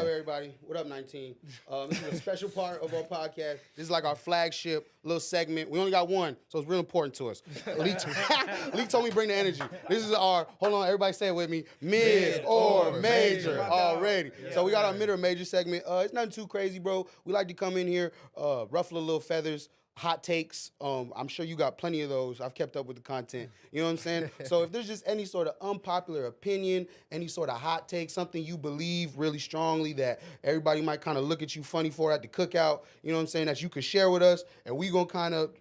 up, everybody? What up, 19? This is a special part of our podcast. This is like our flagship little segment. We only got one, so it's real important to us. Lee told me to bring the energy. This is our, hold on, everybody say it with me, mid or major already. Yeah, so we got our mid or major segment. It's nothing too crazy, bro. We like to come in here, ruffle a little feathers, hot takes. I'm sure you got plenty of those. I've kept up with the content. You know what I'm saying? So if there's just any sort of unpopular opinion, any sort of hot take, something you believe really strongly that everybody might kind of look at you funny for at the cookout, you know what I'm saying, that you could share with us, and we gonna kind of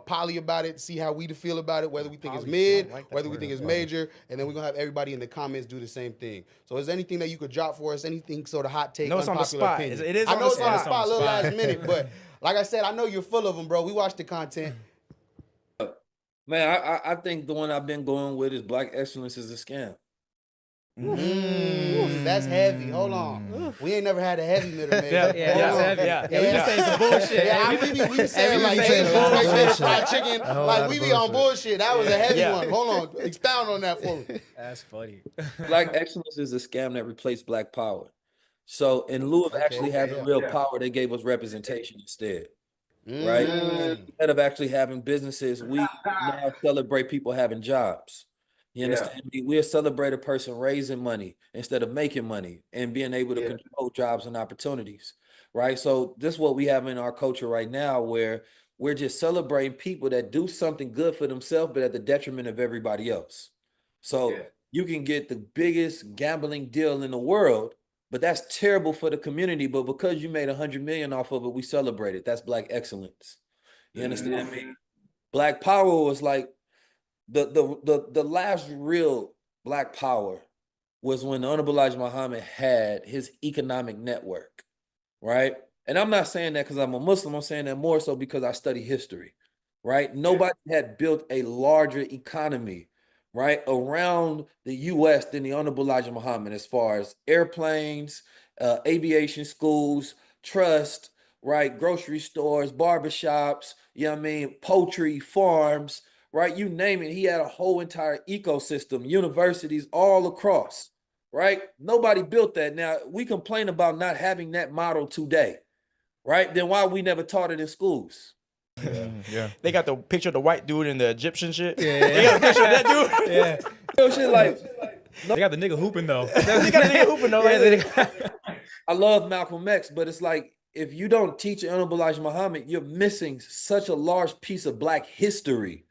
poly about it, see how we feel about it, whether we think it's mid, whether we think it's major, and then we're gonna have everybody in the comments do the same thing. So is there anything that you could drop for us, anything sort of hot take, no, it's unpopular on the spot. opinion? It is I know it's on the spot, a little spot. last minute, but like I said, I know you're full of them, bro. We watched the content. Man, I think the one I've been going with is Black Excellence is a scam. That's heavy. Hold on. We ain't never had a heavy middle major. Yeah. We just saying some bullshit. We be saying like fried chicken. Like we be on bullshit. That was a heavy one. Hold on. Expound on that for me. That's funny. Black Excellence is a scam that replaced Black Power. So in lieu of actually having real power, they gave us representation instead. Right? Instead of actually having businesses, we now celebrate people having jobs. You understand me? We'll celebrate a person raising money instead of making money and being able to control jobs and opportunities, right? So this is what we have in our culture right now, where we're just celebrating people that do something good for themselves, but at the detriment of everybody else. So you can get the biggest gambling deal in the world, but that's terrible for the community. But because you made 100 million off of it, we celebrate it. That's Black excellence. You understand me? Black power was like, the last real Black power was when the Honorable Elijah Muhammad had his economic network, right? And I'm not saying that because I'm a Muslim. I'm saying that more so because I study history, right? Nobody had built a larger economy, right, around the U.S. than the Honorable Elijah Muhammad, as far as airplanes, aviation schools, trust, right, grocery stores, barbershops, you know what I mean, poultry, farms, right? You name it. He had a whole entire ecosystem, universities all across, right? Nobody built that. Now, we complain about not having that model today, right? Then why we never taught it in schools? They got the picture of the white dude in the Egyptian shit. They got a picture of that dude. You know, shit like, They got the nigga hooping though. They got a nigga hooping though. I love Malcolm X, but it's like, if you don't teach Honorable Elijah Muhammad, you're missing such a large piece of Black history.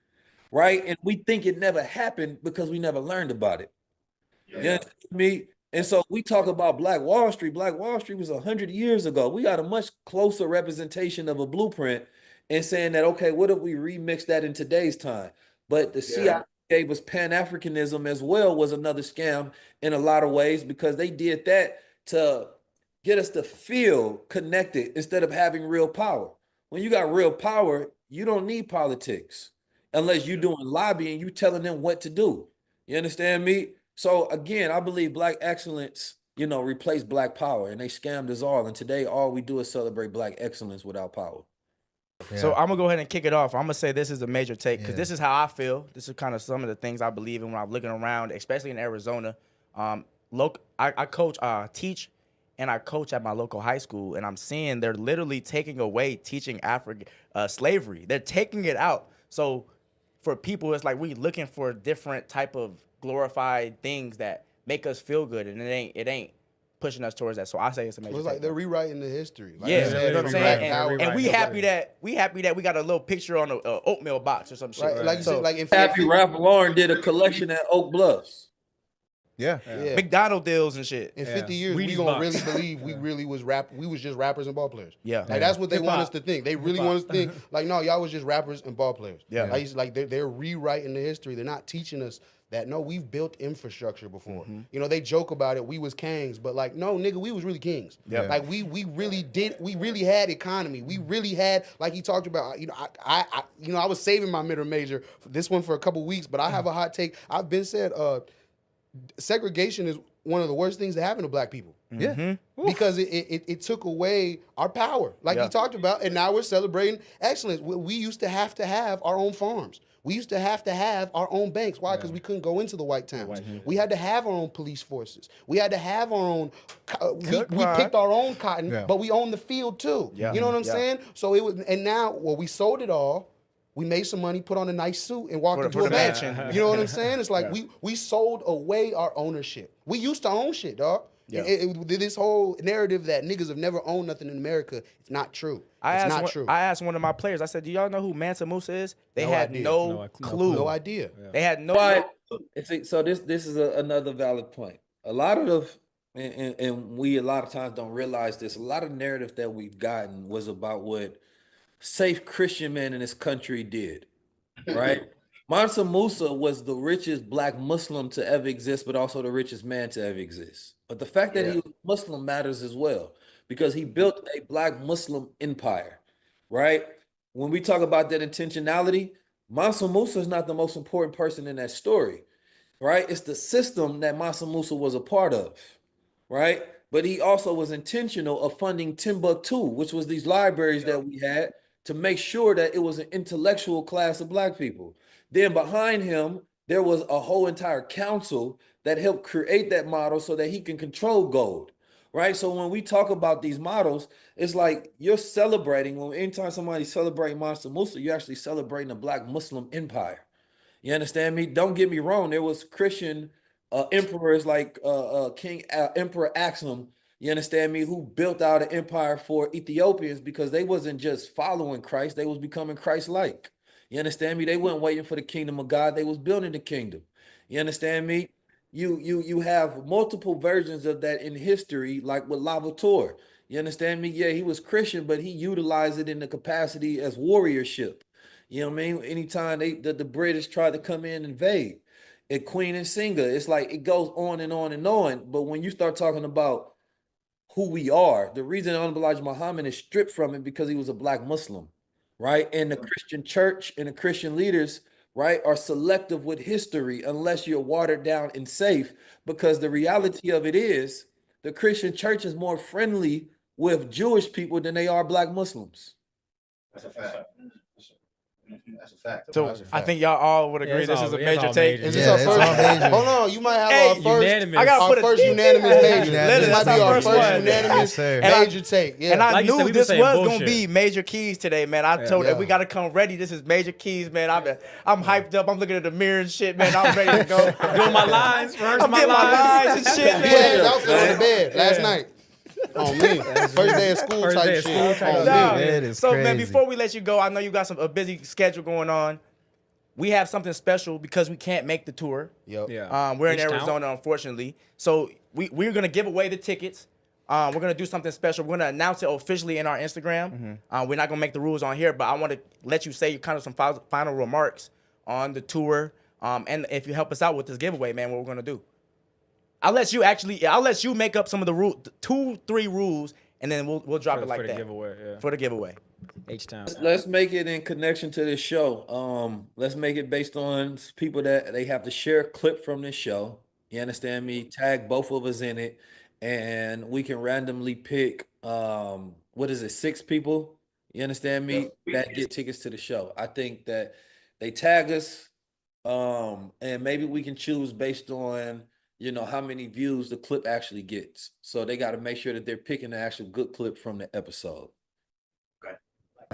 Right? And we think it never happened because we never learned about it. You understand me? And so we talk about Black Wall Street. Black Wall Street was 100 years ago. We got a much closer representation of a blueprint and saying that, okay, what if we remix that in today's time? But the CIA gave us Pan-Africanism as well, was another scam in a lot of ways, because they did that to get us to feel connected instead of having real power. When you got real power, you don't need politics. Unless you're doing lobbying, you telling them what to do. You understand me? So again, I believe Black excellence, you know, replaced Black power, and they scammed us all. And today, all we do is celebrate Black excellence without power. So I'm gonna go ahead and kick it off. I'm gonna say this is a major take because this is how I feel. This is kind of some of the things I believe in when I'm looking around, especially in Arizona. I coach, teach, and I coach at my local high school, and I'm seeing they're literally taking away teaching African slavery. They're taking it out. So for people, it's like we looking for different type of glorified things that make us feel good, and it ain't pushing us towards that. So I say it's a major. It's like they're rewriting the history. Like you know what I'm saying. And we happy that we got a little picture on a oatmeal box or some shit. Right. Like you said, like Happy Ralph Lauren did a collection at Oak Bluffs. McDonald deals and shit. In 50 years, we gonna really believe we really was we was just rappers and ball players. Yeah. Like that's what they want us to think. They really want us to think like, no, y'all was just rappers and ball players. Yeah. Like they're rewriting the history. They're not teaching us that, no, we've built infrastructure before. You know, they joke about it, we was kings, but like, no, nigga, we was really kings. Yeah. Like we really had economy. We really had, like he talked about, you know, I was saving my mid or major for this one for a couple weeks, but I have a hot take. I've been said, segregation is one of the worst things that happen to Black people. Because it took away our power, like he talked about, and now we're celebrating excellence. We used to have our own farms. We used to have our own banks. Why? Because we couldn't go into the white towns. We had to have our own police forces. We had to have our own. We picked our own cotton, but we owned the field too. Yeah. You know what I'm Yeah. saying? So it was, and now, well, we sold it all. We made some money, put on a nice suit, and walked into for a the bank. mansion. You know what I'm saying? It's like we sold away our ownership. We used to own shit, dog. Yeah. This whole narrative that niggas have never owned nothing in America, it's not true. It's not true. I asked one of my players, I said, do y'all know who Mansa Musa is? They No had idea. no clue. No idea. They had no But so this is another valid point. A lot of and we a lot of times don't realize this. A lot of narrative that we've gotten was about what safe Christian man in this country did, right? Mansa Musa was the richest black Muslim to ever exist, but also the richest man to ever exist. But the fact that he was Muslim matters as well, because he built a black Muslim empire, right? When we talk about that intentionality, Mansa Musa is not the most important person in that story, right? It's the system that Mansa Musa was a part of, right? But he also was intentional of funding Timbuktu, which was these libraries that we had to make sure that it was an intellectual class of black people. Then behind him, there was a whole entire council that helped create that model so that he can control gold, right? So when we talk about these models, it's like you're celebrating, when anytime somebody's celebrating Mansa Musa, you're actually celebrating a black Muslim empire. You understand me? Don't get me wrong. There was Christian emperors like Emperor Axum, you understand me, who built out an empire for Ethiopians because they wasn't just following Christ, they was becoming Christ-like. You understand me? They weren't waiting for the kingdom of God. They was building the kingdom. You understand me? You have multiple versions of that in history, like with Lavator. You understand me? Yeah, he was Christian, but he utilized it in the capacity as warriorship. You know what I mean? Anytime the British tried to come in and invade, at Queen and Singer, it's like it goes on and on and on. But when you start talking about who we are, the reason Honorable Elijah Muhammad is stripped from it because he was a black Muslim, right? And the Christian church and the Christian leaders, right, are selective with history unless you're watered down and safe, because the reality of it is the Christian church is more friendly with Jewish people than they are black Muslims. That's a fact. That's a fact. So That's a I fact. think y'all all would agree this is a major take. Is Yeah, this our it's first? all major. Hold on, you might have Hey, our first. unanimous. I gotta Our put a first ding unanimous in. major. Yeah, This that's might be our our first first one. unanimous Yes, sir. And major take. Yeah. And I Like you said, knew we been this saying was gonna bullshit. be Major Keys today, man. I told Yeah. we gotta come ready. This is Major Keys, man. I'm hyped up. I'm looking at the mirror and shit, man. I'm ready to go. Doing my lines, first I'm my getting my lines. lines and shit, He man. had his outfit on the bed last night. On me. First day of school First type day of shit. school type On Nah. me. That is So man, crazy. before we let you go, I know you got a busy schedule going on. We have something special because we can't make the tour. Yep. Yeah. We're in Each town. Arizona, unfortunately. So we're gonna give away the tickets. We're gonna do something special. We're gonna announce it officially in our Instagram. We're not gonna make the rules on here, but I want to let you say kind of some final remarks on the tour. And if you help us out with this giveaway, man, what we're gonna do. I'll let you make up some of the 2-3 rules, and then we'll drop it like for that the giveaway. Yeah. for the giveaway. H-Town. Let's make it in connection to this show. Let's make it based on people that they have to share a clip from this show. You understand me? Tag both of us in it, and we can randomly pick 6 people. You understand me? That get tickets to the show. I think that they tag us, and maybe we can choose based on how many views the clip actually gets. So they got to make sure that they're picking the actual good clip from the episode.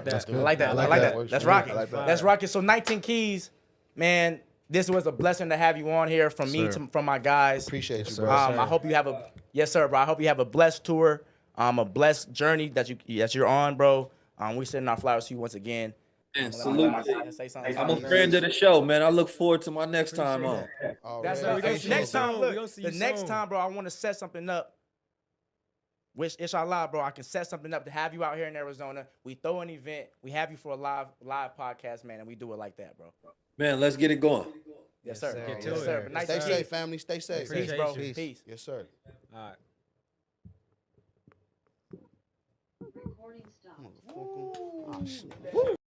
That's I like that. I I like like that. that. That's I like rocking. that. That's rocking. So 19 Keys, man. This was a blessing to have you on here from me from my guys. Appreciate you, sir. bro. I hope you have bro. I hope you have a blessed tour, a blessed journey that you're on, bro. We sending our flowers to you once again. And salute. Say something. I'm a friend of the show, man. I look forward to my next time on. All That's right. right. gonna see you Next time, soon. look, We gonna see the you next soon. time, bro, I want to set something up. Which, inshallah, bro, I can set something up to have you out here in Arizona. We throw an event. We have you for a live podcast, man, and we do it like that, bro. Man, let's get it going. Yes, sir. Get to Yes, it. sir. But nice Stay to meet safe, you. family. Stay safe. Peace, bro. Appreciate you. Peace. Yes, sir. All right. Recording stopped. Oh, shit.